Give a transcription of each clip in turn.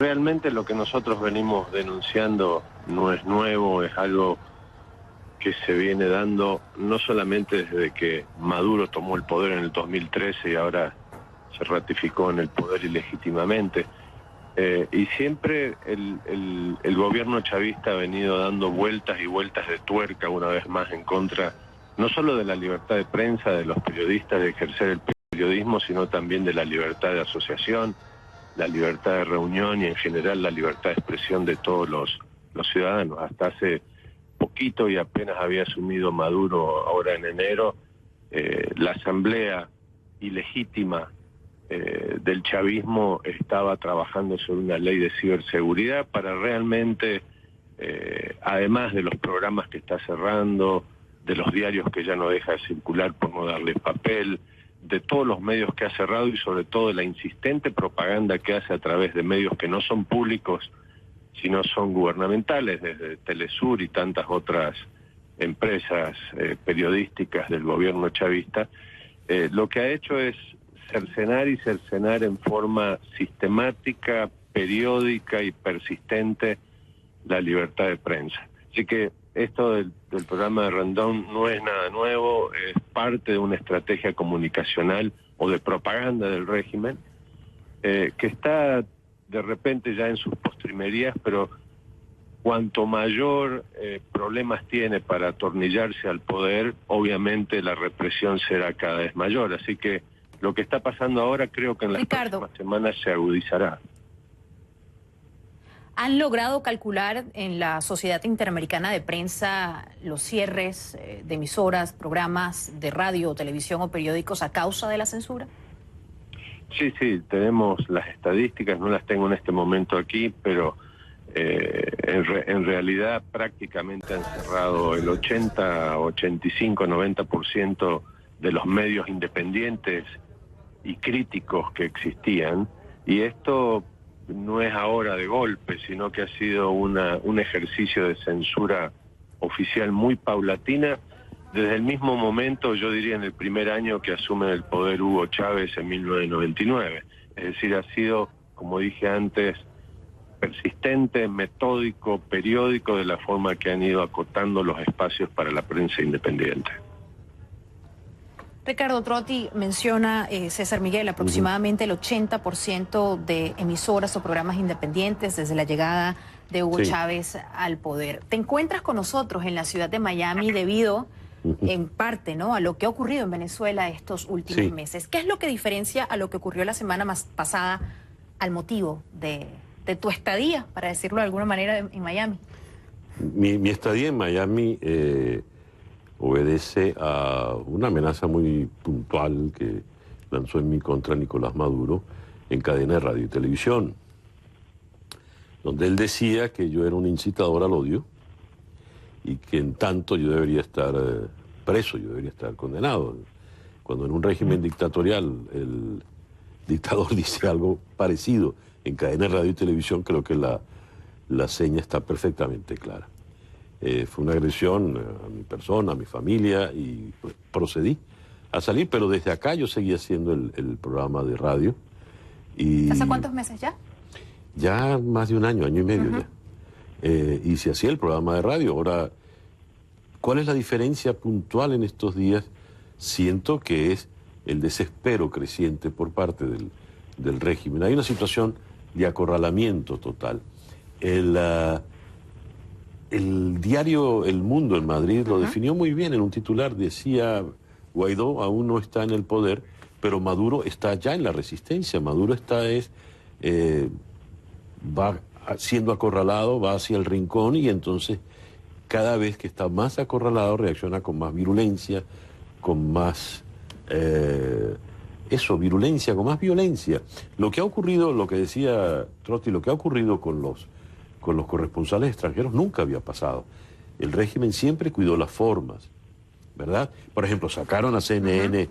Realmente lo que nosotros venimos denunciando no es nuevo, es algo que se viene dando no solamente desde que Maduro tomó el poder en el 2013 y ahora se ratificó en el poder ilegítimamente. Y siempre el gobierno chavista ha venido dando vueltas y vueltas de tuerca una vez más en contra, no solo de la libertad de prensa, de los periodistas de ejercer el periodismo, sino también de la libertad de asociación, la libertad de reunión y en general la libertad de expresión de todos los ciudadanos. Hasta hace poquito y apenas había asumido Maduro ahora en enero, la asamblea ilegítima del chavismo estaba trabajando sobre una ley de ciberseguridad para realmente, además de los programas que está cerrando, de los diarios que ya no deja de circular por no darle papel, de todos los medios que ha cerrado y sobre todo de la insistente propaganda que hace a través de medios que no son públicos, sino son gubernamentales, desde Telesur y tantas otras empresas periodísticas del gobierno chavista, lo que ha hecho es cercenar en forma sistemática, periódica y persistente la libertad de prensa. Así que esto del programa de Rendón no es nada nuevo, es parte de una estrategia comunicacional o de propaganda del régimen, que está de repente ya en sus postrimerías, pero cuanto mayor problemas tiene para atornillarse al poder, obviamente la represión será cada vez mayor. Así que lo que está pasando ahora creo que en las próximas semanas se agudizará. ¿Han logrado calcular en la Sociedad Interamericana de Prensa los cierres de emisoras, programas de radio, televisión o periódicos a causa de la censura? Sí, tenemos las estadísticas, no las tengo en este momento aquí, pero en realidad prácticamente han cerrado el 80, 85, 90% de los medios independientes y críticos que existían, y esto no es ahora de golpe, sino que ha sido un ejercicio de censura oficial muy paulatina, desde el mismo momento, yo diría en el primer año que asume el poder Hugo Chávez en 1999. Es decir, ha sido, como dije antes, persistente, metódico, periódico, de la forma que han ido acotando los espacios para la prensa independiente. Ricardo Trotti menciona, César Miguel, aproximadamente el 80% de emisoras o programas independientes desde la llegada de Hugo Chávez al poder. Te encuentras con nosotros en la ciudad de Miami debido, en parte, ¿no?, a lo que ha ocurrido en Venezuela estos últimos meses. ¿Qué es lo que diferencia a lo que ocurrió la semana pasada al motivo de tu estadía, para decirlo de alguna manera, en Miami? Mi estadía en Miami obedece a una amenaza muy puntual que lanzó en mi contra Nicolás Maduro en cadena de radio y televisión, donde él decía que yo era un incitador al odio y que en tanto yo debería estar preso, yo debería estar condenado. Cuando en un régimen dictatorial el dictador dice algo parecido en cadena de radio y televisión, creo que la seña está perfectamente clara. Fue una agresión a mi persona, a mi familia, y pues, procedí a salir, pero desde acá yo seguía haciendo el programa de radio. Y ¿Hace cuántos meses ya? Ya más de un año y medio ya. Y se hacía el programa de radio. Ahora, ¿cuál es la diferencia puntual en estos días? Siento que es el desespero creciente por parte del régimen. Hay una situación de acorralamiento total. El diario El Mundo en Madrid lo definió muy bien en un titular. Decía: Guaidó aún no está en el poder, pero Maduro está ya en la resistencia. Maduro va siendo acorralado, va hacia el rincón, y entonces cada vez que está más acorralado reacciona con más virulencia, con más virulencia, con más violencia. Lo que ha ocurrido, lo que decía Trotti, lo que ha ocurrido con los corresponsales extranjeros nunca había pasado. El régimen siempre cuidó las formas, ¿verdad? Por ejemplo, sacaron a CNN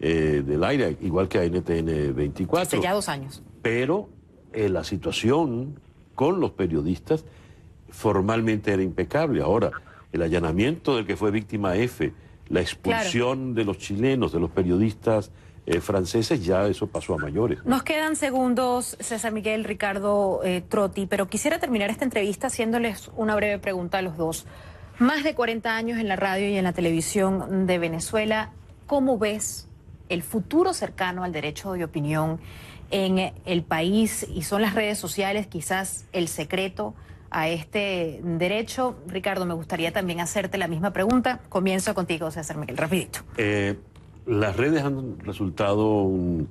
del aire, igual que a NTN 24. Hace ya 2 años. Pero la situación con los periodistas formalmente era impecable. Ahora, el allanamiento del que fue víctima F, la expulsión de los chilenos, de los periodistas franceses, ya eso pasó a mayores. Nos quedan segundos, César Miguel, Ricardo Trotti, pero quisiera terminar esta entrevista haciéndoles una breve pregunta a los dos. Más de 40 años en la radio y en la televisión de Venezuela, ¿cómo ves el futuro cercano al derecho de opinión en el país? Y son las redes sociales quizás el secreto a este derecho. Ricardo, me gustaría también hacerte la misma pregunta. Comienzo contigo, César Miguel, rapidito. Las redes han resultado un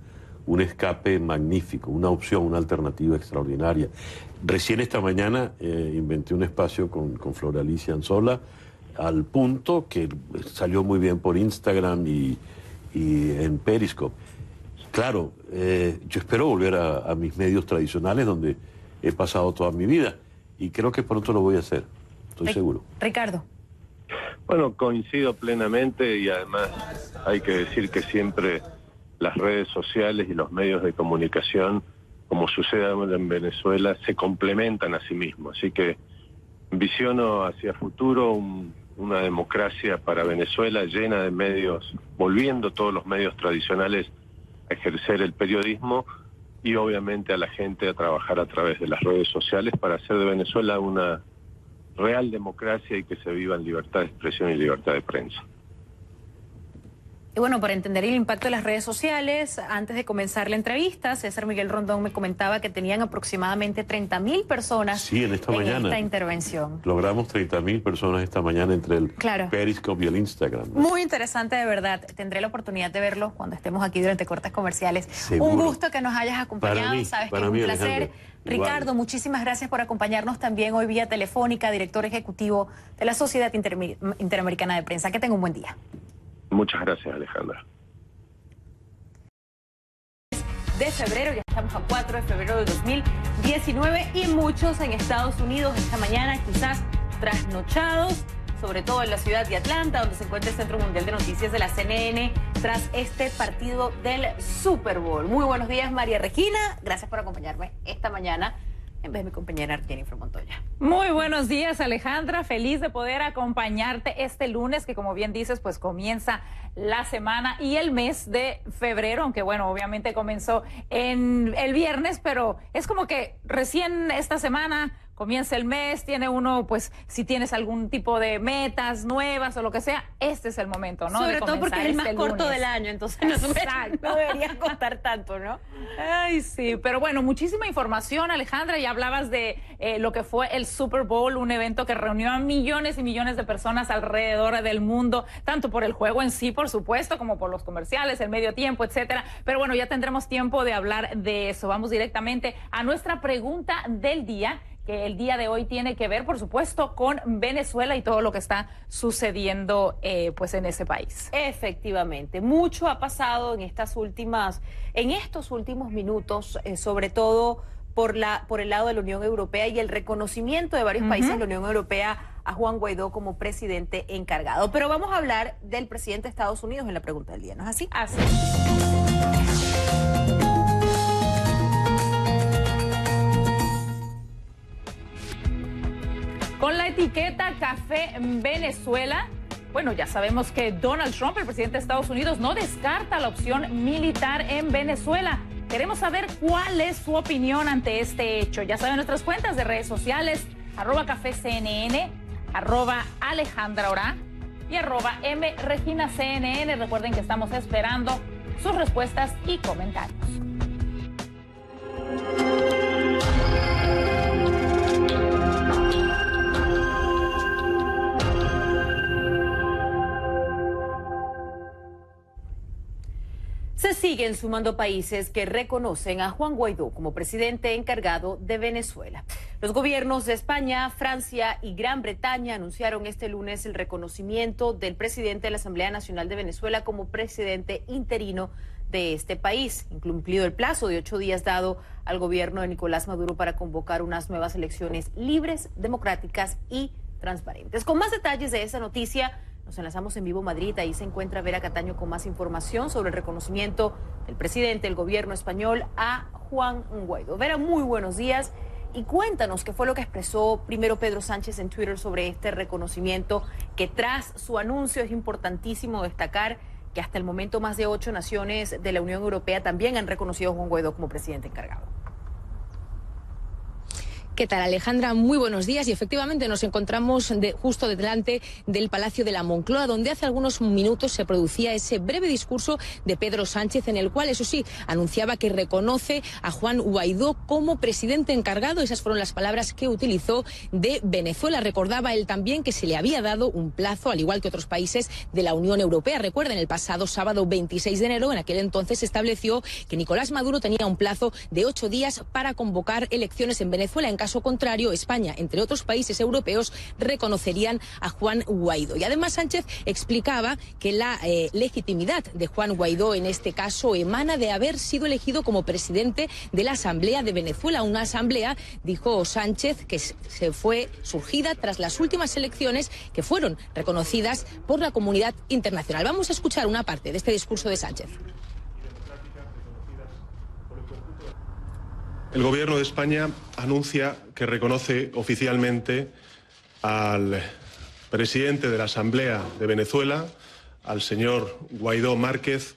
escape magnífico, una opción, una alternativa extraordinaria. Recién esta mañana inventé un espacio con Flor Alicia Anzola, al punto que salió muy bien por Instagram y en Periscope. Claro, yo espero volver a mis medios tradicionales donde he pasado toda mi vida y creo que pronto lo voy a hacer, estoy seguro. Ricardo. Bueno, coincido plenamente y además hay que decir que siempre las redes sociales y los medios de comunicación, como sucede ahora en Venezuela, se complementan a sí mismos. Así que visiono hacia futuro una democracia para Venezuela llena de medios, volviendo todos los medios tradicionales a ejercer el periodismo y obviamente a la gente a trabajar a través de las redes sociales para hacer de Venezuela una real democracia y que se viva en libertad de expresión y libertad de prensa. Y bueno, para entender el impacto de las redes sociales, antes de comenzar la entrevista, César Miguel Rondón me comentaba que tenían aproximadamente 30.000 personas en esta intervención. Logramos 30.000 personas esta mañana entre el Periscope y el Instagram, ¿no? Muy interesante, de verdad. Tendré la oportunidad de verlo cuando estemos aquí durante cortes comerciales. Seguro. Un gusto que nos hayas acompañado. Sabes que es un placer. Alejandro. Ricardo, igual. Muchísimas gracias por acompañarnos también hoy vía telefónica, director ejecutivo de la Sociedad Interamericana de Prensa. Que tenga un buen día. Muchas gracias, Alejandra. De febrero, ya estamos a 4 de febrero de 2019 y muchos en Estados Unidos esta mañana quizás trasnochados, sobre todo en la ciudad de Atlanta, donde se encuentra el Centro Mundial de Noticias de la CNN, tras este partido del Super Bowl. Muy buenos días, María Regina. Gracias por acompañarme esta mañana en vez de mi compañera Jennifer Montoya. Muy buenos días, Alejandra. Feliz de poder acompañarte este lunes, que como bien dices, pues comienza la semana y el mes de febrero, aunque bueno, obviamente comenzó en el viernes, pero es como que recién esta semana comienza el mes, tiene uno, pues, si tienes algún tipo de metas nuevas o lo que sea, este es el momento, ¿no? Sobre todo porque es el más corto del año, entonces no debería costar tanto, ¿no? Ay, sí, pero bueno, muchísima información, Alejandra, ya hablabas de lo que fue el Super Bowl, un evento que reunió a millones y millones de personas alrededor del mundo, tanto por el juego en sí, por supuesto, como por los comerciales, el medio tiempo, etcétera. Pero bueno, ya tendremos tiempo de hablar de eso. Vamos directamente a nuestra pregunta del día, que el día de hoy tiene que ver, por supuesto, con Venezuela y todo lo que está sucediendo pues en ese país. Efectivamente, mucho ha pasado en estos últimos minutos, sobre todo por el lado de la Unión Europea y el reconocimiento de varios países de la Unión Europea a Juan Guaidó como presidente encargado. Pero vamos a hablar del presidente de Estados Unidos en la pregunta del día, ¿no es así? Así es. Con la etiqueta Café Venezuela, bueno, ya sabemos que Donald Trump, el presidente de Estados Unidos, no descarta la opción militar en Venezuela. Queremos saber cuál es su opinión ante este hecho. Ya saben nuestras cuentas de redes sociales, @cafecnn, @AlejandraOrá y @MReginaCNN. Recuerden que estamos esperando sus respuestas y comentarios. Se siguen sumando países que reconocen a Juan Guaidó como presidente encargado de Venezuela. Los gobiernos de España, Francia y Gran Bretaña anunciaron este lunes el reconocimiento del presidente de la Asamblea Nacional de Venezuela como presidente interino de este país, incumplido el plazo de 8 días dado al gobierno de Nicolás Maduro para convocar unas nuevas elecciones libres, democráticas y transparentes. Con más detalles de esta noticia, nos enlazamos en vivo a Madrid. Ahí se encuentra Vera Cataño con más información sobre el reconocimiento del presidente del gobierno español a Juan Guaidó. Vera, muy buenos días y cuéntanos qué fue lo que expresó primero Pedro Sánchez en Twitter sobre este reconocimiento, que tras su anuncio es importantísimo destacar que hasta el momento más de 8 naciones de la Unión Europea también han reconocido a Juan Guaidó como presidente encargado. ¿Qué tal, Alejandra? Muy buenos días. Y efectivamente nos encontramos justo delante del Palacio de la Moncloa, donde hace algunos minutos se producía ese breve discurso de Pedro Sánchez, en el cual, eso sí, anunciaba que reconoce a Juan Guaidó como presidente encargado. Esas fueron las palabras que utilizó de Venezuela. Recordaba él también que se le había dado un plazo, al igual que otros países de la Unión Europea. Recuerden, el pasado sábado 26 de enero, en aquel entonces se estableció que Nicolás Maduro tenía un plazo de 8 días para convocar elecciones en Venezuela. En caso contrario, España, entre otros países europeos, reconocerían a Juan Guaidó. Y además Sánchez explicaba que la legitimidad de Juan Guaidó en este caso emana de haber sido elegido como presidente de la Asamblea de Venezuela. Una asamblea, dijo Sánchez, que se fue surgida tras las últimas elecciones que fueron reconocidas por la comunidad internacional. Vamos a escuchar una parte de este discurso de Sánchez. El Gobierno de España anuncia que reconoce oficialmente al presidente de la Asamblea de Venezuela, al señor Guaidó Márquez,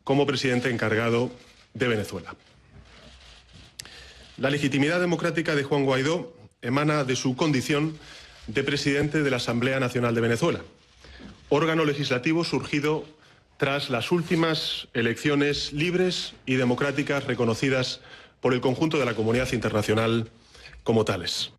como presidente encargado de Venezuela. La legitimidad democrática de Juan Guaidó emana de su condición de presidente de la Asamblea Nacional de Venezuela, órgano legislativo surgido tras las últimas elecciones libres y democráticas reconocidas por el conjunto de la comunidad internacional como tales.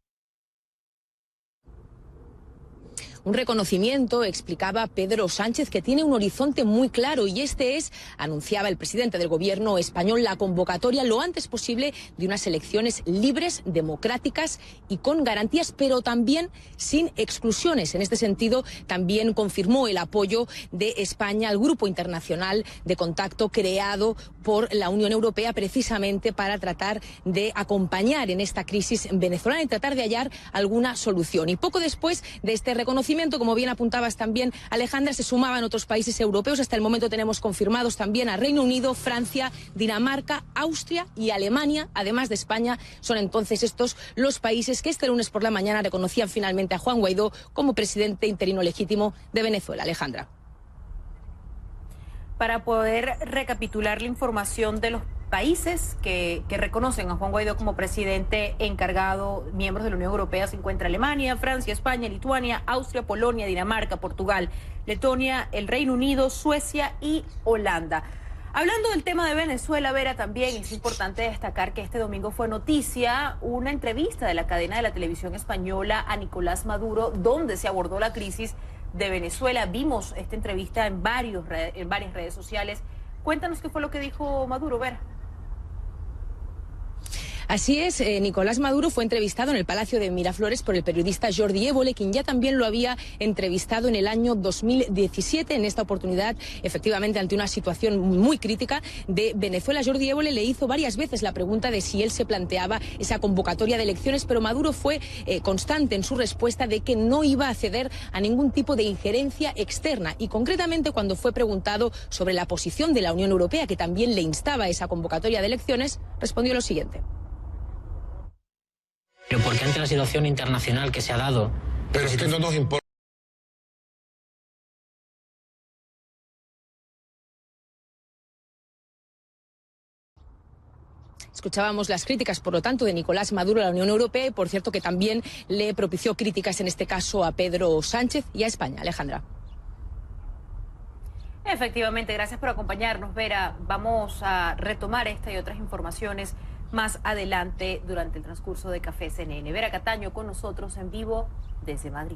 Un reconocimiento, explicaba Pedro Sánchez, que tiene un horizonte muy claro, y este es, anunciaba el presidente del gobierno español, la convocatoria lo antes posible de unas elecciones libres, democráticas y con garantías, pero también sin exclusiones. En este sentido, también confirmó el apoyo de España al grupo internacional de contacto creado por la Unión Europea precisamente para tratar de acompañar en esta crisis venezolana y tratar de hallar alguna solución. Y poco después de este reconocimiento, como bien apuntabas también, Alejandra, se sumaban otros países europeos. Hasta el momento tenemos confirmados también a Reino Unido, Francia, Dinamarca, Austria y Alemania, además de España. Son entonces estos los países que este lunes por la mañana reconocían finalmente a Juan Guaidó como presidente interino legítimo de Venezuela. Alejandra. Para poder recapitular la información de los países que reconocen a Juan Guaidó como presidente encargado, miembros de la Unión Europea, se encuentra Alemania, Francia, España, Lituania, Austria, Polonia, Dinamarca, Portugal, Letonia, el Reino Unido, Suecia y Holanda. Hablando del tema de Venezuela, Vera, también es importante destacar que este domingo fue noticia una entrevista de la cadena de la televisión española a Nicolás Maduro, donde se abordó la crisis de Venezuela. Vimos esta entrevista en varias redes sociales. Cuéntanos qué fue lo que dijo Maduro, Vera. Así es, Nicolás Maduro fue entrevistado en el Palacio de Miraflores por el periodista Jordi Évole, quien ya también lo había entrevistado en el año 2017. En esta oportunidad, efectivamente, ante una situación muy crítica de Venezuela, Jordi Évole le hizo varias veces la pregunta de si él se planteaba esa convocatoria de elecciones, pero Maduro fue constante en su respuesta de que no iba a ceder a ningún tipo de injerencia externa. Y concretamente, cuando fue preguntado sobre la posición de la Unión Europea, que también le instaba a esa convocatoria de elecciones, respondió lo siguiente. Pero porque ante la situación internacional que se ha dado... Pero es que no nos importa. Escuchábamos las críticas, por lo tanto, de Nicolás Maduro a la Unión Europea y, por cierto, que también le propició críticas, en este caso, a Pedro Sánchez y a España. Alejandra. Efectivamente, gracias por acompañarnos, Vera. Vamos a retomar esta y otras informaciones más adelante durante el transcurso de Café CNN. Vera Cataño con nosotros en vivo desde Madrid.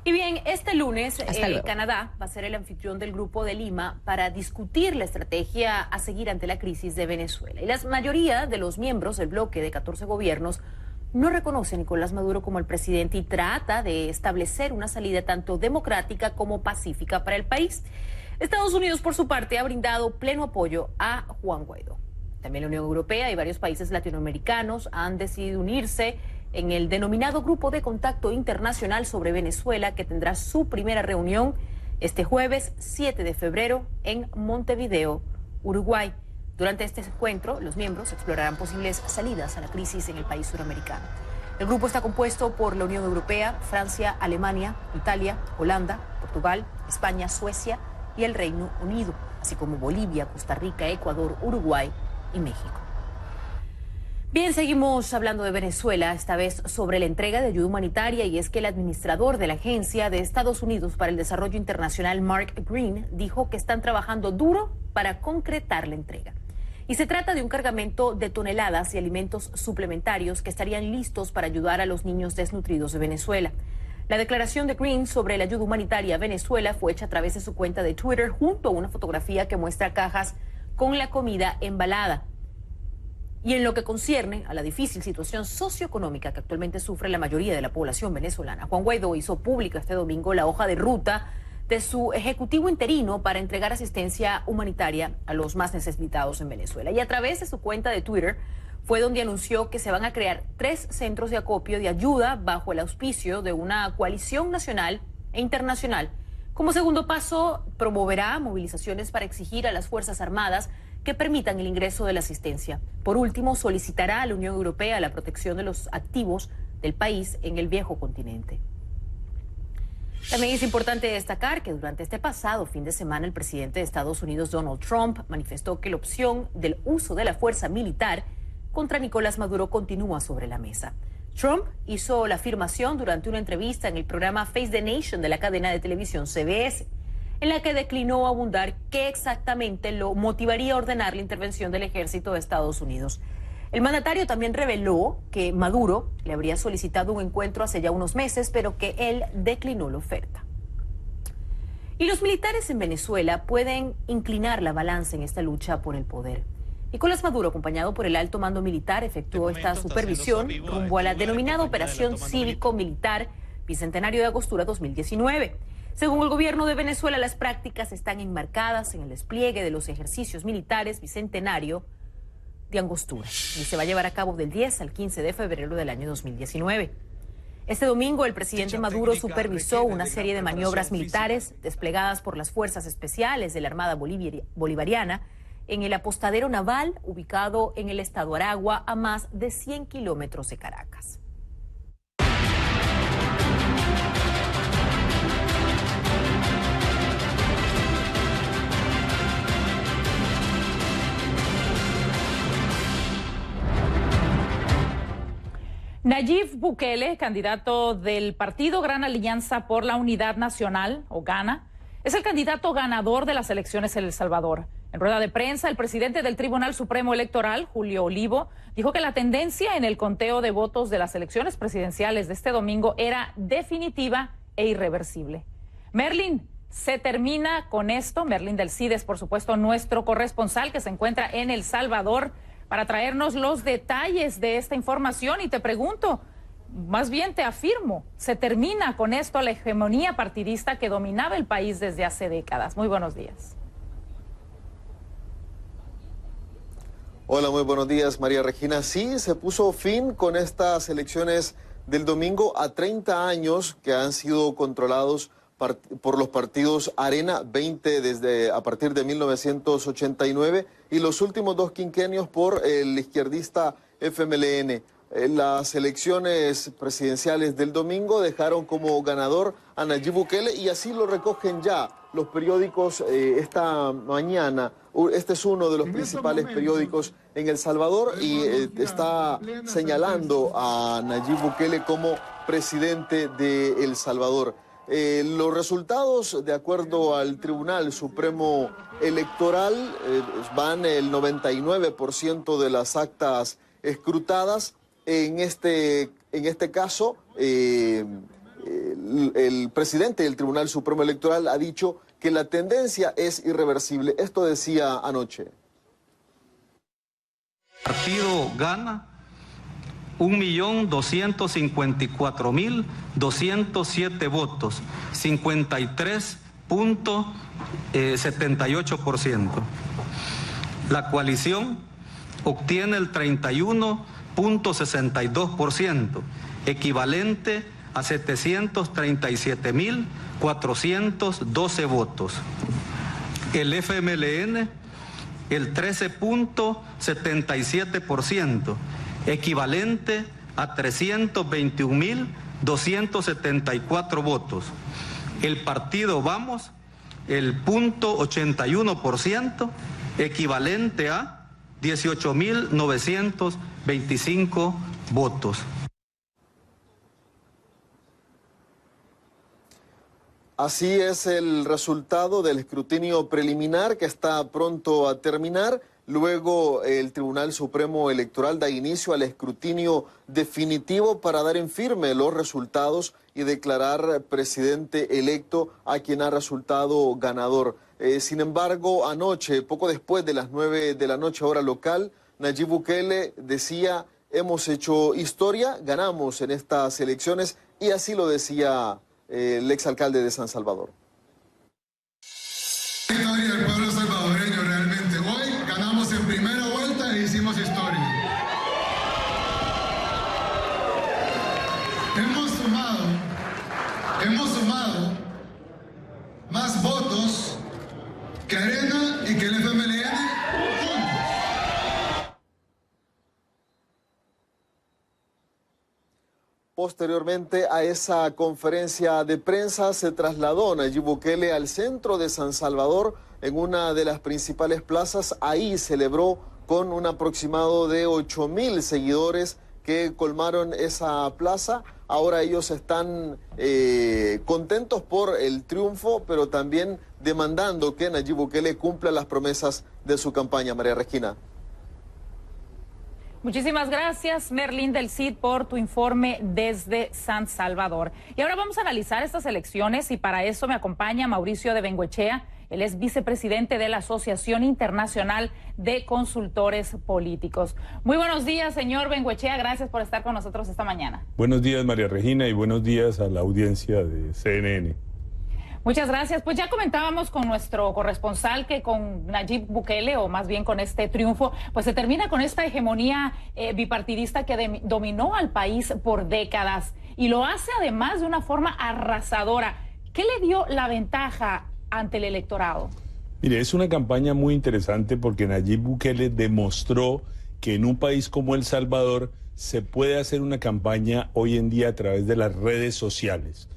Y bien, este lunes Canadá va a ser el anfitrión del Grupo de Lima para discutir la estrategia a seguir ante la crisis de Venezuela. Y la mayoría de los miembros del bloque de 14 gobiernos no reconoce a Nicolás Maduro como el presidente y trata de establecer una salida tanto democrática como pacífica para el país. Estados Unidos, por su parte, ha brindado pleno apoyo a Juan Guaidó. También la Unión Europea y varios países latinoamericanos han decidido unirse en el denominado Grupo de Contacto Internacional sobre Venezuela, que tendrá su primera reunión este jueves 7 de febrero en Montevideo, Uruguay. Durante este encuentro, los miembros explorarán posibles salidas a la crisis en el país suramericano. El grupo está compuesto por la Unión Europea, Francia, Alemania, Italia, Holanda, Portugal, España, Suecia y el Reino Unido, así como Bolivia, Costa Rica, Ecuador, Uruguay y México. Bien, seguimos hablando de Venezuela, esta vez sobre la entrega de ayuda humanitaria, y es que el administrador de la Agencia de Estados Unidos para el Desarrollo Internacional, Mark Green, dijo que están trabajando duro para concretar la entrega. Y se trata de un cargamento de toneladas y alimentos suplementarios que estarían listos para ayudar a los niños desnutridos de Venezuela. La declaración de Green sobre la ayuda humanitaria a Venezuela fue hecha a través de su cuenta de Twitter, junto a una fotografía que muestra cajas con la comida embalada. Y en lo que concierne a la difícil situación socioeconómica que actualmente sufre la mayoría de la población venezolana, Juan Guaidó hizo pública este domingo la hoja de ruta de su ejecutivo interino para entregar asistencia humanitaria a los más necesitados en Venezuela. Y a través de su cuenta de Twitter fue donde anunció que se van a crear 3 centros de acopio de ayuda bajo el auspicio de una coalición nacional e internacional. Como segundo paso, promoverá movilizaciones para exigir a las Fuerzas Armadas que permitan el ingreso de la asistencia. Por último, solicitará a la Unión Europea la protección de los activos del país en el viejo continente. También es importante destacar que durante este pasado fin de semana el presidente de Estados Unidos, Donald Trump, manifestó que la opción del uso de la fuerza militar contra Nicolás Maduro continúa sobre la mesa. Trump hizo la afirmación durante una entrevista en el programa Face the Nation de la cadena de televisión CBS, en la que declinó abundar qué exactamente lo motivaría a ordenar la intervención del ejército de Estados Unidos. El mandatario también reveló que Maduro le habría solicitado un encuentro hace ya unos meses, pero que él declinó la oferta. Y los militares en Venezuela pueden inclinar la balanza en esta lucha por el poder. Nicolás Maduro, acompañado por el alto mando militar, efectuó esta supervisión rumbo a la denominada Operación Cívico-Militar Bicentenario de Angostura 2019. Según el gobierno de Venezuela, las prácticas están enmarcadas en el despliegue de los ejercicios militares Bicentenario de Angostura, y se va a llevar a cabo del 10 al 15 de febrero del año 2019. Este domingo, el presidente Maduro supervisó una serie de maniobras militares desplegadas por las fuerzas especiales de la Armada Bolivariana en el apostadero naval ubicado en el estado Aragua, a más de 100 kilómetros de Caracas. Nayib Bukele, candidato del partido Gran Alianza por la Unidad Nacional, o GANA, es el candidato ganador de las elecciones en El Salvador. En rueda de prensa, el presidente del Tribunal Supremo Electoral, Julio Olivo, dijo que la tendencia en el conteo de votos de las elecciones presidenciales de este domingo era definitiva e irreversible. Merlin, se termina con esto. Merlin del CID es, por supuesto, nuestro corresponsal que se encuentra en El Salvador para traernos los detalles de esta información. Y te pregunto, más bien te afirmo, ¿se termina con esto la hegemonía partidista que dominaba el país desde hace décadas? Muy buenos días. Hola, muy buenos días, María Regina. Sí, se puso fin con estas elecciones del domingo a 30 años que han sido controlados por los partidos Arena, 20 a partir de 1989, y los últimos 2 quinquenios por el izquierdista FMLN. Las elecciones presidenciales del domingo dejaron como ganador a Nayib Bukele, y así lo recogen ya los periódicos esta mañana. Este es uno de los principales periódicos en El Salvador y está señalando a Nayib Bukele como presidente de El Salvador. Los resultados, de acuerdo al Tribunal Supremo Electoral, van el 99% de las actas escrutadas. En este caso, el presidente del Tribunal Supremo Electoral ha dicho que la tendencia es irreversible. Esto decía anoche. El partido gana 1.254.207 votos, 53.78%. La coalición obtiene el 31.62%, equivalente a 737.412 votos. El FMLN, el 13.77%, equivalente a 321.274 votos. El partido Vamos, el 0.81%, equivalente a 18.925 votos. Así es el resultado del escrutinio preliminar que está pronto a terminar. Luego el Tribunal Supremo Electoral da inicio al escrutinio definitivo para dar en firme los resultados y declarar presidente electo a quien ha resultado ganador. Sin embargo, anoche, poco después de las 9 de la noche hora local, Nayib Bukele decía: hemos hecho historia, ganamos en estas elecciones, y así lo decía el exalcalde de San Salvador. Historia del pueblo salvadoreño realmente. Hoy ganamos en primera vuelta e hicimos historia. Hemos sumado más votos que Arena y que el FMLN juntos. Posteriormente a esa conferencia de prensa se trasladó Nayib Bukele al centro de San Salvador, en una de las principales plazas. Ahí celebró con un aproximado de 8.000 seguidores que colmaron esa plaza. Ahora ellos están contentos por el triunfo, pero también demandando que Nayib Bukele cumpla las promesas de su campaña. María Regina. Muchísimas gracias, Merlín del Cid, por tu informe desde San Salvador. Y ahora vamos a analizar estas elecciones, y para eso me acompaña Mauricio de Bengoechea. Él es vicepresidente de la Asociación Internacional de Consultores Políticos. Muy buenos días, señor Bengoechea. Gracias por estar con nosotros esta mañana. Buenos días, María Regina, y buenos días a la audiencia de CNN. Muchas gracias. Pues ya comentábamos con nuestro corresponsal que con Nayib Bukele, o más bien con este triunfo, pues se termina con esta hegemonía bipartidista que dominó al país por décadas, y lo hace además de una forma arrasadora. ¿Qué le dio la ventaja ante el electorado? Mire, es una campaña muy interesante porque Nayib Bukele demostró que en un país como El Salvador se puede hacer una campaña hoy en día a través de las redes sociales.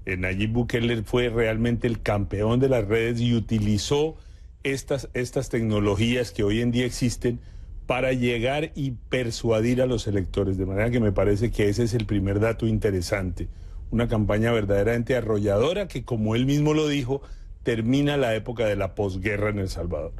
Nayib Bukele fue realmente el campeón de las redes y utilizó estas tecnologías que hoy en día existen para llegar y persuadir a los electores, de manera que me parece que ese es el primer dato interesante. Una campaña verdaderamente arrolladora que, como él mismo lo dijo, termina la época de la posguerra en El Salvador.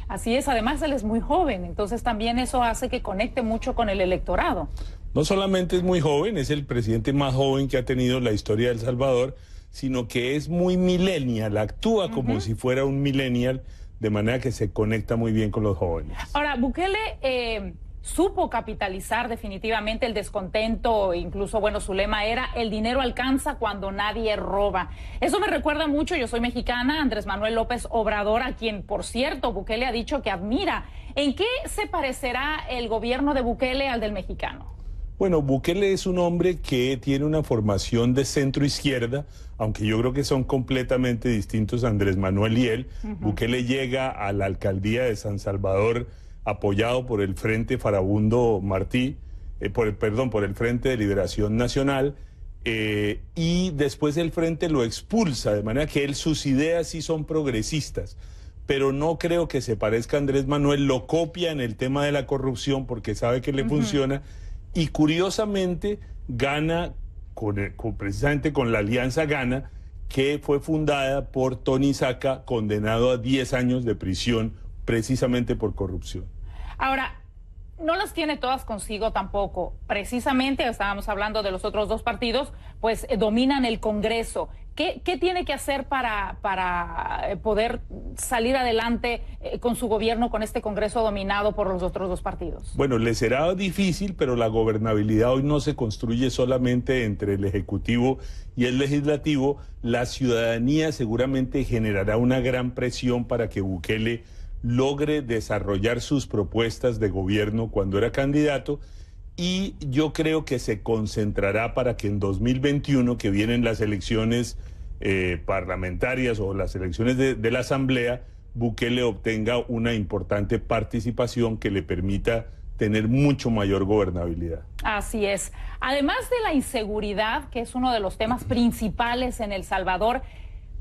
Así es, además él es muy joven, entonces también eso hace que conecte mucho con el electorado. No solamente es muy joven, es el presidente más joven que ha tenido la historia de El Salvador, sino que es muy millennial, actúa como si fuera un millennial, de manera que se conecta muy bien con los jóvenes. Ahora, Bukele supo capitalizar definitivamente el descontento, incluso, bueno, su lema era: el dinero alcanza cuando nadie roba. Eso me recuerda mucho, yo soy mexicana, Andrés Manuel López Obrador, a quien, por cierto, Bukele ha dicho que admira. ¿En qué se parecerá el gobierno de Bukele al del mexicano? Bueno, Bukele es un hombre que tiene una formación de centro-izquierda, aunque yo creo que son completamente distintos Andrés Manuel y él. Bukele llega a la alcaldía de San Salvador apoyado por el Frente Farabundo Martí, por el Frente de Liberación Nacional, y después el Frente lo expulsa, de manera que sus ideas sí son progresistas, pero no creo que se parezca a Andrés Manuel. Lo copia en el tema de la corrupción porque sabe que le funciona, y curiosamente gana precisamente con la Alianza Gana, que fue fundada por Tony Saca, condenado a 10 años de prisión precisamente por corrupción. Ahora, no las tiene todas consigo tampoco. Precisamente, estábamos hablando de los otros dos partidos, pues dominan el Congreso. ¿Qué tiene que hacer para poder salir adelante con su gobierno, con este Congreso dominado por los otros dos partidos? Bueno, le será difícil, pero la gobernabilidad hoy no se construye solamente entre el Ejecutivo y el Legislativo. La ciudadanía seguramente generará una gran presión para que Bukele logre desarrollar sus propuestas de gobierno cuando era candidato, y yo creo que se concentrará para que en 2021, que vienen las elecciones parlamentarias o las elecciones de la Asamblea, Bukele obtenga una importante participación que le permita tener mucho mayor gobernabilidad. Así es. Además de la inseguridad, que es uno de los temas principales en El Salvador,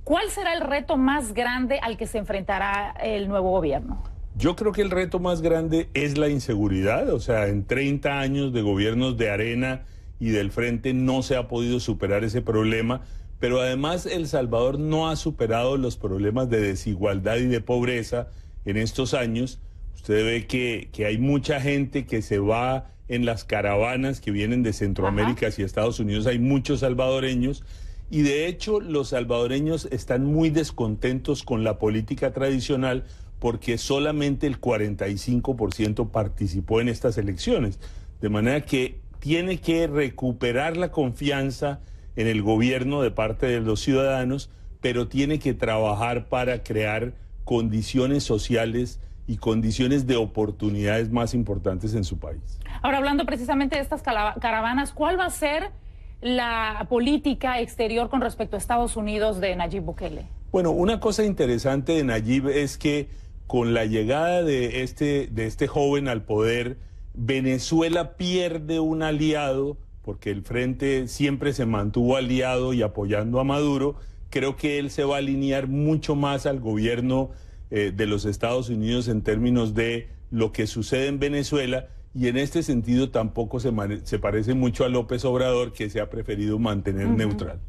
¿Cuál será el reto más grande al que se enfrentará el nuevo gobierno? Yo creo que el reto más grande es la inseguridad. O sea, en 30 años de gobiernos de Arena y del Frente no se ha podido superar ese problema. Pero además El Salvador no ha superado los problemas de desigualdad y de pobreza en estos años. Usted ve que hay mucha gente que se va en las caravanas que vienen de Centroamérica hacia Estados Unidos. Hay muchos salvadoreños y de hecho los salvadoreños están muy descontentos con la política tradicional porque solamente el 45% participó en estas elecciones. De manera que tiene que recuperar la confianza en el gobierno de parte de los ciudadanos, pero tiene que trabajar para crear condiciones sociales y condiciones de oportunidades más importantes en su país. Ahora, hablando precisamente de estas caravanas, ¿cuál va a ser la política exterior con respecto a Estados Unidos de Nayib Bukele? Bueno, una cosa interesante de Nayib es que con la llegada de este joven al poder, Venezuela pierde un aliado, porque el Frente siempre se mantuvo aliado y apoyando a Maduro. Creo que él se va a alinear mucho más al gobierno de los Estados Unidos en términos de lo que sucede en Venezuela, y en este sentido tampoco se parece mucho a López Obrador, que se ha preferido mantener neutral.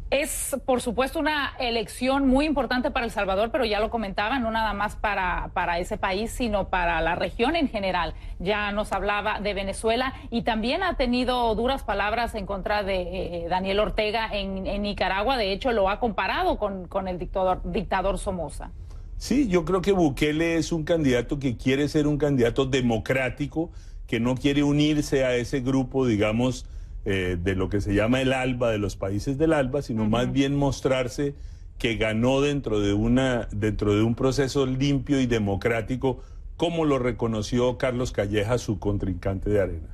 Es, por supuesto, una elección muy importante para El Salvador, pero ya lo comentaba, no nada más para ese país, sino para la región en general. Ya nos hablaba de Venezuela y también ha tenido duras palabras en contra de Daniel Ortega en Nicaragua. De hecho, lo ha comparado con el dictador Somoza. Sí, yo creo que Bukele es un candidato que quiere ser un candidato democrático, que no quiere unirse a ese grupo, digamos, de lo que se llama el ALBA, de los países del ALBA, sino más bien mostrarse que ganó dentro de un proceso limpio y democrático, como lo reconoció Carlos Calleja, su contrincante de Arena.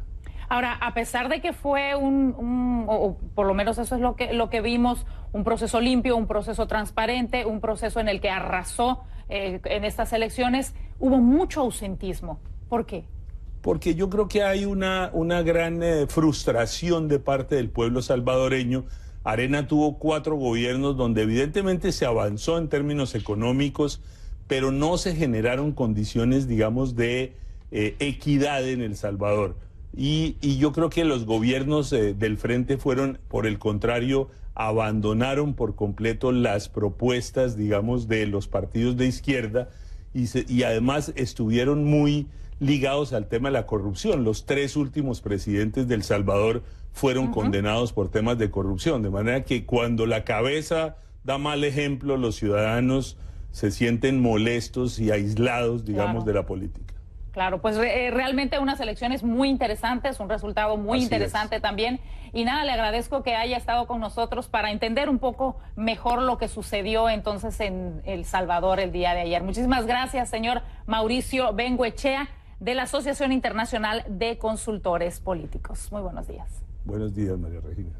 Ahora, a pesar de que fue o por lo menos eso es lo que vimos, un proceso limpio, un proceso transparente, un proceso en el que arrasó en estas elecciones, hubo mucho ausentismo. ¿Por qué? Porque yo creo que hay una gran frustración de parte del pueblo salvadoreño. Arena tuvo 4 gobiernos donde evidentemente se avanzó en términos económicos, pero no se generaron condiciones, digamos, de equidad en El Salvador. Y yo creo que los gobiernos del Frente fueron, por el contrario, abandonaron por completo las propuestas, digamos, de los partidos de izquierda y además estuvieron muy ligados al tema de la corrupción. Los 3 últimos presidentes de El Salvador fueron condenados por temas de corrupción, de manera que cuando la cabeza da mal ejemplo, los ciudadanos se sienten molestos y aislados, digamos, de la política. Claro, pues realmente unas elecciones muy interesantes, un resultado muy interesante también. Y nada, le agradezco que haya estado con nosotros para entender un poco mejor lo que sucedió entonces en El Salvador el día de ayer. Muchísimas gracias, señor Mauricio Bengoechea, de la Asociación Internacional de Consultores Políticos. Muy buenos días. Buenos días, María Regina.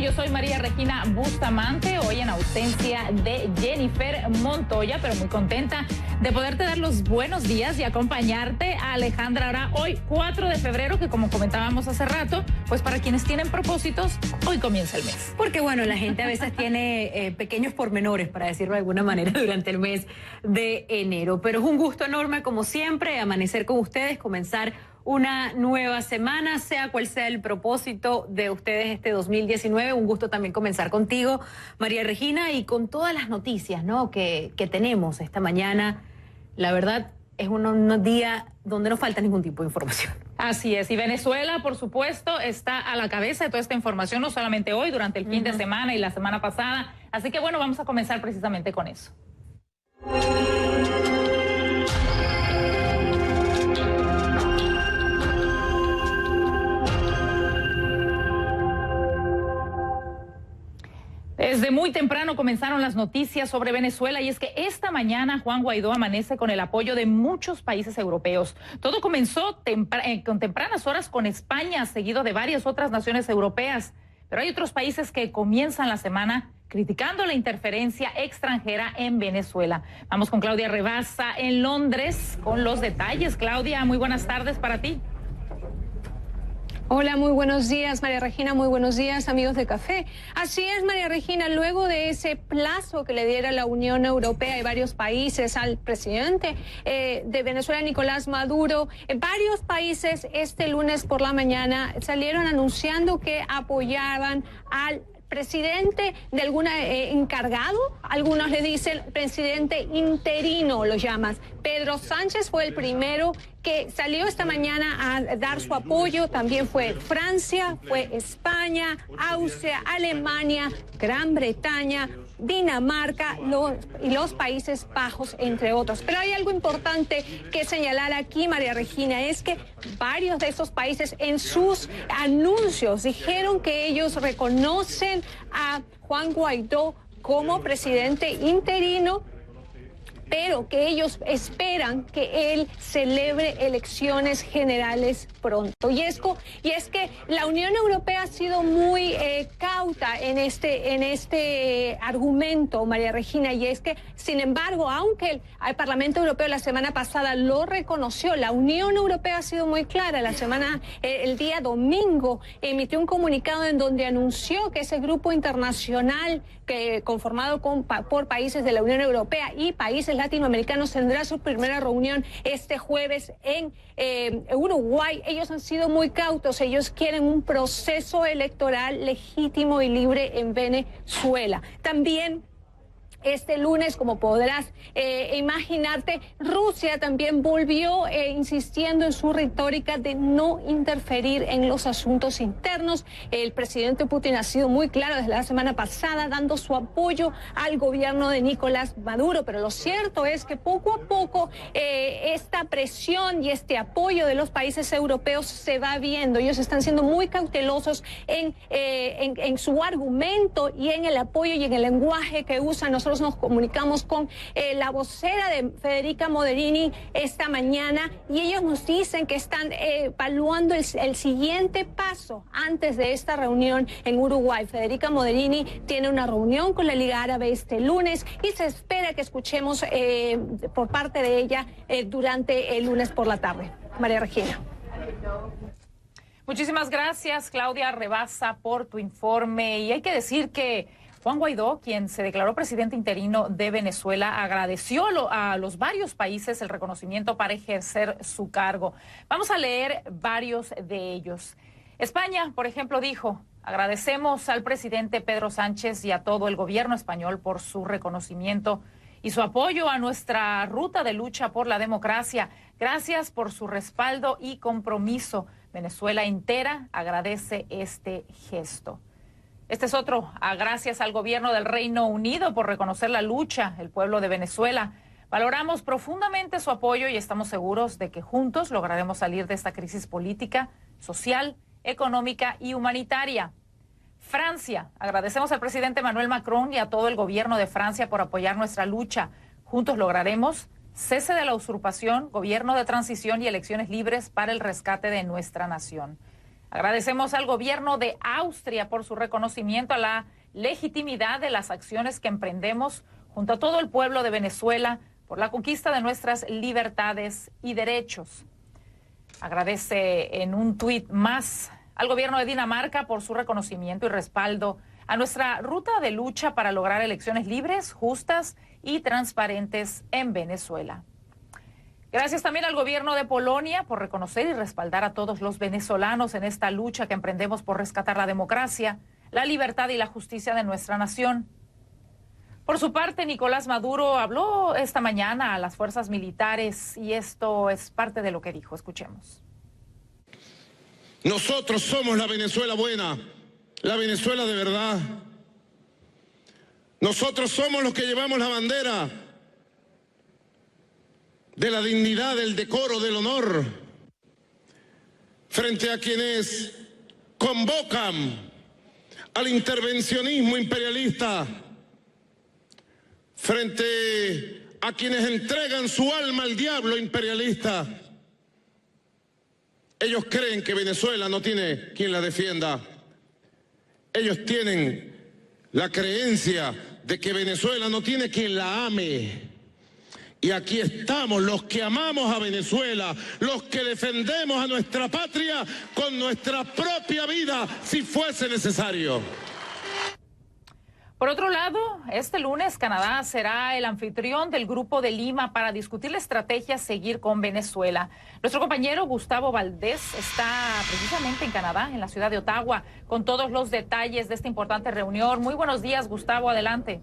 Yo soy María Regina Bustamante, hoy en ausencia de Jennifer Montoya, pero muy contenta de poderte dar los buenos días y acompañarte a Alejandra ahora hoy 4 de febrero, que como comentábamos hace rato, pues para quienes tienen propósitos, hoy comienza el mes. Porque bueno, la gente a veces tiene pequeños pormenores, para decirlo de alguna manera, durante el mes de enero, pero es un gusto enorme, como siempre, amanecer con ustedes, comenzar una nueva semana, sea cual sea el propósito de ustedes este 2019. Un gusto también comenzar contigo, María Regina, y con todas las noticias, ¿no?, que tenemos esta mañana. La verdad, es un día donde no falta ningún tipo de información. Así es, y Venezuela, por supuesto, está a la cabeza de toda esta información, no solamente hoy, durante el fin de semana y la semana pasada. Así que bueno, vamos a comenzar precisamente con eso. Desde muy temprano comenzaron las noticias sobre Venezuela y es que esta mañana Juan Guaidó amanece con el apoyo de muchos países europeos. Todo comenzó con tempranas horas con España, seguido de varias otras naciones europeas. Pero hay otros países que comienzan la semana criticando la interferencia extranjera en Venezuela. Vamos con Claudia Rebasa en Londres con los detalles. Claudia, muy buenas tardes para ti. Hola, muy buenos días, María Regina, muy buenos días, amigos de Café. Así es, María Regina, luego de ese plazo que le diera la Unión Europea y varios países al presidente de Venezuela, Nicolás Maduro, varios países este lunes por la mañana salieron anunciando que apoyaban al presidente de alguna encargado, algunos le dicen presidente interino, lo llaman. Pedro Sánchez fue el primero que salió esta mañana a dar su apoyo, también fue Francia, fue España, Austria, Alemania, Gran Bretaña, Dinamarca y los Países Bajos, entre otros. Pero hay algo importante que señalar aquí, María Regina, es que varios de esos países en sus anuncios dijeron que ellos reconocen a Juan Guaidó como presidente interino, pero que ellos esperan que él celebre elecciones generales pronto. Y es que la Unión Europea ha sido muy cauta en este argumento, María Regina, y es que, sin embargo, aunque el Parlamento Europeo la semana pasada lo reconoció, la Unión Europea ha sido muy clara. El día domingo emitió un comunicado en donde anunció que ese grupo internacional conformado por países de la Unión Europea y países latinoamericanos tendrá su primera reunión este jueves en Uruguay. Ellos han sido muy cautos, ellos quieren un proceso electoral legítimo y libre en Venezuela. También este lunes, como podrás imaginarte, Rusia también volvió insistiendo en su retórica de no interferir en los asuntos internos. El presidente Putin ha sido muy claro desde la semana pasada, dando su apoyo al gobierno de Nicolás Maduro, pero lo cierto es que poco a poco esta presión y este apoyo de los países europeos se va viendo. Ellos están siendo muy cautelosos en su argumento y en el apoyo y en el lenguaje que usan. Nosotros nos comunicamos con la vocera de Federica Mogherini esta mañana y ellos nos dicen que están evaluando el siguiente paso antes de esta reunión en Uruguay. Federica Mogherini tiene una reunión con la Liga Árabe este lunes y se espera que escuchemos por parte de ella durante el lunes por la tarde. María Regina. Muchísimas gracias, Claudia Rebasa, por tu informe. Y hay que decir que Juan Guaidó, quien se declaró presidente interino de Venezuela, agradeció a los varios países el reconocimiento para ejercer su cargo. Vamos a leer varios de ellos. España, por ejemplo, dijo: agradecemos al presidente Pedro Sánchez y a todo el gobierno español por su reconocimiento y su apoyo a nuestra ruta de lucha por la democracia. Gracias por su respaldo y compromiso. Venezuela entera agradece este gesto. Este es otro. Gracias al gobierno del Reino Unido por reconocer la lucha del pueblo de Venezuela. Valoramos profundamente su apoyo y estamos seguros de que juntos lograremos salir de esta crisis política, social, económica y humanitaria. Francia. Agradecemos al presidente Emmanuel Macron y a todo el gobierno de Francia por apoyar nuestra lucha. Juntos lograremos cese de la usurpación, gobierno de transición y elecciones libres para el rescate de nuestra nación. Agradecemos al gobierno de Austria por su reconocimiento a la legitimidad de las acciones que emprendemos junto a todo el pueblo de Venezuela por la conquista de nuestras libertades y derechos. Agradece en un tuit más al gobierno de Dinamarca por su reconocimiento y respaldo a nuestra ruta de lucha para lograr elecciones libres, justas y transparentes en Venezuela. Gracias también al gobierno de Polonia por reconocer y respaldar a todos los venezolanos en esta lucha que emprendemos por rescatar la democracia, la libertad y la justicia de nuestra nación. Por su parte, Nicolás Maduro habló esta mañana a las fuerzas militares y esto es parte de lo que dijo. Escuchemos. Nosotros somos la Venezuela buena, la Venezuela de verdad. Nosotros somos los que llevamos la bandera de la dignidad, del decoro, del honor, frente a quienes convocan al intervencionismo imperialista, frente a quienes entregan su alma al diablo imperialista. Ellos creen que Venezuela no tiene quien la defienda. Ellos tienen la creencia de que Venezuela no tiene quien la ame. Y aquí estamos los que amamos a Venezuela, los que defendemos a nuestra patria con nuestra propia vida si fuese necesario. Por otro lado, este lunes Canadá será el anfitrión del Grupo de Lima para discutir la estrategia a seguir con Venezuela. Nuestro compañero Gustavo Valdés está precisamente en Canadá, en la ciudad de Ottawa, con todos los detalles de esta importante reunión. Muy buenos días, Gustavo, adelante.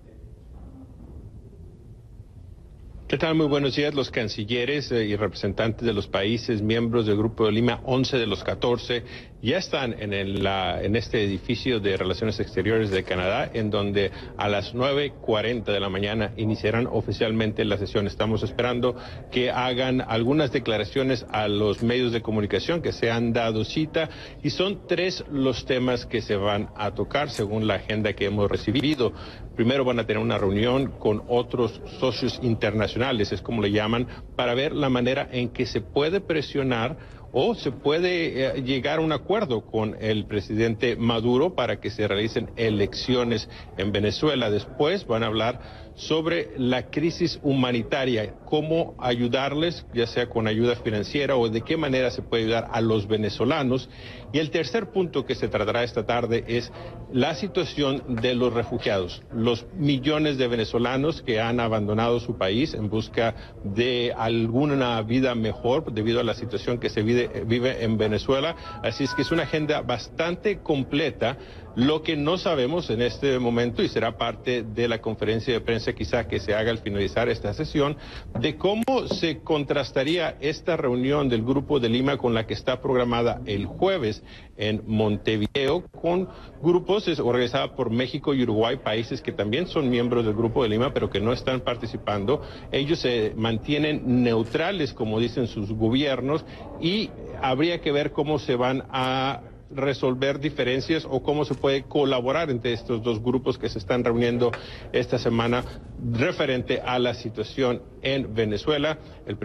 ¿Qué tal? Muy buenos días. Los cancilleres y representantes de los países miembros del Grupo de Lima, 11 de los 14, ya están en este edificio de Relaciones Exteriores de Canadá, en donde a las 9:40 de la mañana iniciarán oficialmente la sesión. Estamos esperando que hagan algunas declaraciones a los medios de comunicación que se han dado cita, y son 3 los temas que se van a tocar según la agenda que hemos recibido. Primero van a tener una reunión con otros socios internacionales, es como le llaman, para ver la manera en que se puede presionar o se puede llegar a un acuerdo con el presidente Maduro para que se realicen elecciones en Venezuela. Después van a hablar sobre la crisis humanitaria, cómo ayudarles, ya sea con ayuda financiera o de qué manera se puede ayudar a los venezolanos. Y el tercer punto que se tratará esta tarde es la situación de los refugiados, los millones de venezolanos que han abandonado su país en busca de alguna vida mejor debido a la situación que se vive en Venezuela. Así es que es una agenda bastante completa. Lo que no sabemos en este momento, y será parte de la conferencia de prensa quizá que se haga al finalizar esta sesión, de cómo se contrastaría esta reunión del Grupo de Lima con la que está programada el jueves en Montevideo, con grupos organizados por México y Uruguay, países que también son miembros del Grupo de Lima, pero que no están participando. Ellos se mantienen neutrales, como dicen sus gobiernos, y habría que ver cómo se van a resolver diferencias o cómo se puede colaborar entre estos dos grupos que se están reuniendo esta semana referente a la situación en Venezuela. El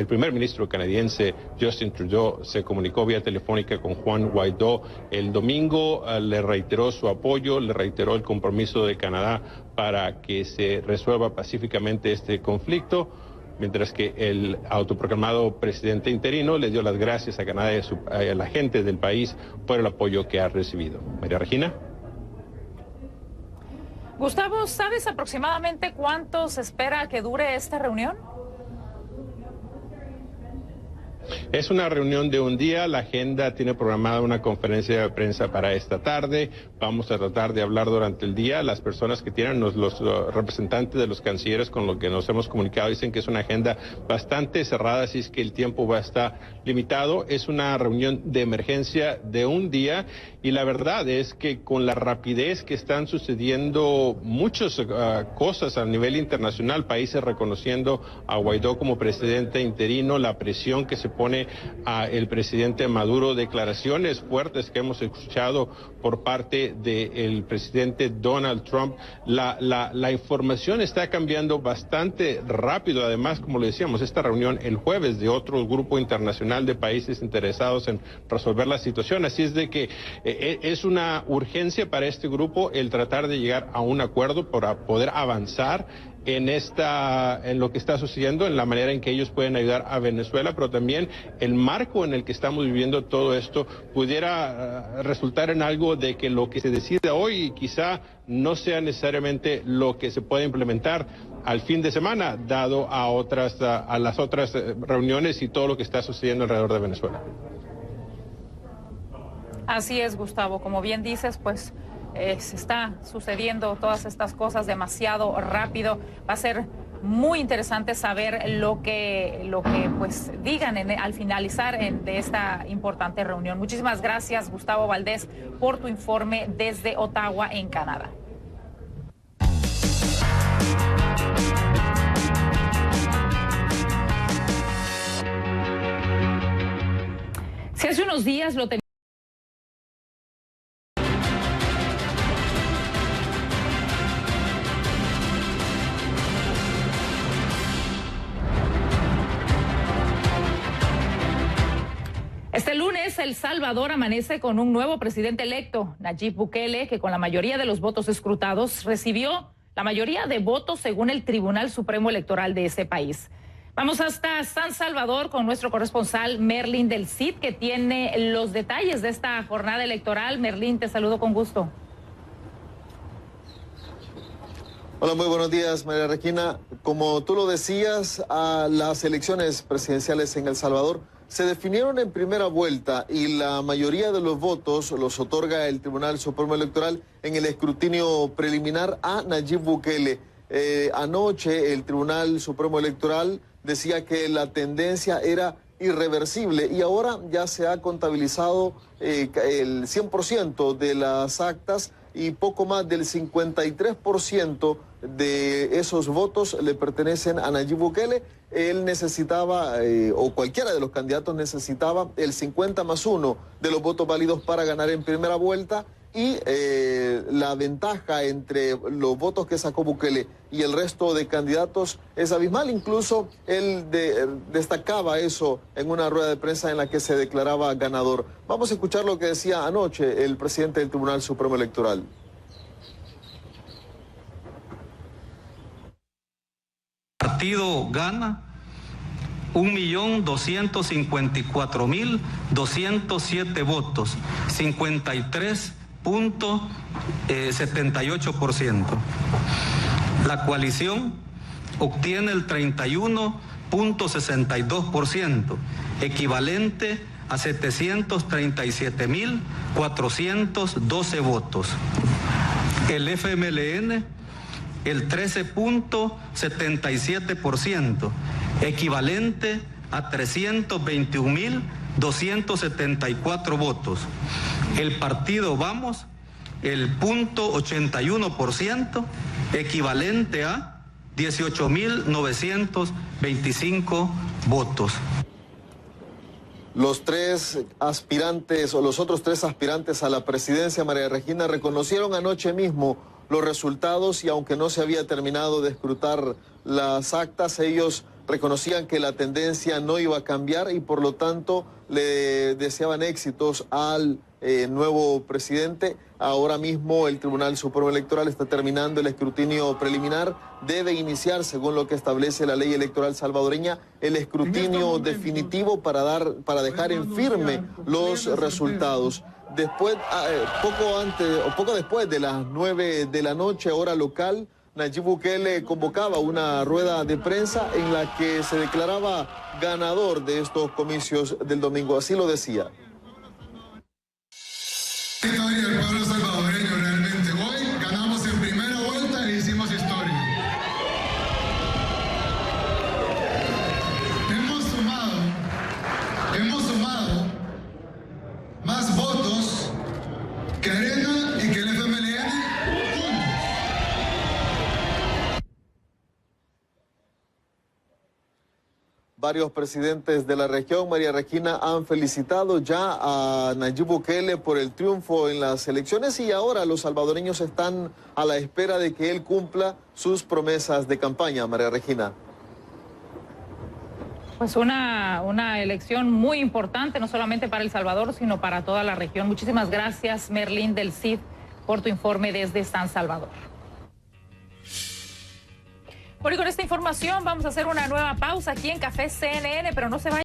primer ministro canadiense Justin Trudeau se comunicó vía telefónica con Juan Guaidó el domingo, le reiteró su apoyo, le reiteró el compromiso de Canadá para que se resuelva pacíficamente este conflicto, mientras que el autoproclamado presidente interino le dio las gracias a Canadá y a la gente del país por el apoyo que ha recibido. María Regina. Gustavo, ¿sabes aproximadamente cuánto se espera que dure esta reunión? Es una reunión de un día. La agenda tiene programada una conferencia de prensa para esta tarde. Vamos a tratar de hablar durante el día. Las personas que tienen, los representantes de los cancilleres con los que nos hemos comunicado, dicen que es una agenda bastante cerrada, así es que el tiempo va a estar limitado. Es una reunión de emergencia de un día, y la verdad es que con la rapidez que están sucediendo muchas cosas a nivel internacional, países reconociendo a Guaidó como presidente interino, la presión que se pone a el presidente Maduro, declaraciones fuertes que hemos escuchado por parte del presidente Donald Trump. La información está cambiando bastante rápido. Además, como le decíamos, esta reunión el jueves de otro grupo internacional de países interesados en resolver la situación. Así es de que es una urgencia para este grupo el tratar de llegar a un acuerdo para poder avanzar en lo que está sucediendo, en la manera en que ellos pueden ayudar a Venezuela, pero también el marco en el que estamos viviendo todo esto pudiera resultar en algo de que lo que se decida hoy quizá no sea necesariamente lo que se puede implementar al fin de semana, dado a las otras reuniones y todo lo que está sucediendo alrededor de Venezuela. Así es, Gustavo, como bien dices, pues se está sucediendo todas estas cosas demasiado rápido. Va a ser muy interesante saber lo que pues digan al finalizar de esta importante reunión. Muchísimas gracias, Gustavo Valdés, por tu informe desde Ottawa, en Canadá. Si hace unos días lo teníamos. Este lunes, El Salvador amanece con un nuevo presidente electo, Nayib Bukele, que con la mayoría de los votos escrutados recibió la mayoría de votos según el Tribunal Supremo Electoral de ese país. Vamos hasta San Salvador con nuestro corresponsal Merlin del Cid, que tiene los detalles de esta jornada electoral. Merlin, te saludo con gusto. Hola, muy buenos días, María Regina. Como tú lo decías, las elecciones presidenciales en El Salvador se definieron en primera vuelta y la mayoría de los votos los otorga el Tribunal Supremo Electoral en el escrutinio preliminar a Nayib Bukele. Anoche el Tribunal Supremo Electoral decía que la tendencia era irreversible y ahora ya se ha contabilizado el 100% de las actas y poco más del 53% de esos votos le pertenecen a Nayib Bukele. Él necesitaba, o cualquiera de los candidatos necesitaba, el 50+1 de los votos válidos para ganar en primera vuelta y la ventaja entre los votos que sacó Bukele y el resto de candidatos es abismal. Incluso él destacaba eso en una rueda de prensa en la que se declaraba ganador. Vamos a escuchar lo que decía anoche el presidente del Tribunal Supremo Electoral. El partido gana 1.254.207 votos, 53.78%. La coalición obtiene el 31.62%, equivalente a 737.412 votos. El FMLN, el 13.77%, equivalente a 321.274 votos. El partido Vamos, el 0.81%, equivalente a 18.925 votos. Los tres aspirantes, o los otros tres aspirantes a la presidencia, María Regina, reconocieron anoche mismo los resultados y aunque no se había terminado de escrutar las actas, ellos reconocían que la tendencia no iba a cambiar y por lo tanto le deseaban éxitos al nuevo presidente. Ahora mismo el Tribunal Supremo Electoral está terminando el escrutinio preliminar. Debe iniciar, según lo que establece la ley electoral salvadoreña, el escrutinio definitivo para dejar en firme los resultados. Después, poco después de las 9 de la noche, hora local, Nayib Bukele convocaba una rueda de prensa en la que se declaraba ganador de estos comicios del domingo. Así lo decía. Historia del pueblo salvadoreño, realmente. Hoy ganamos en primera vuelta e hicimos historia. Hemos sumado más votos que Arena y que el FMLN juntos. Varios presidentes de la región, María Regina, han felicitado ya a Nayib Bukele por el triunfo en las elecciones y ahora los salvadoreños están a la espera de que él cumpla sus promesas de campaña, María Regina. Pues una elección muy importante, no solamente para El Salvador, sino para toda la región. Muchísimas gracias, Merlin del Cid, por tu informe desde San Salvador. Bueno, y con esta información vamos a hacer una nueva pausa aquí en Café CNN, pero no se vayan.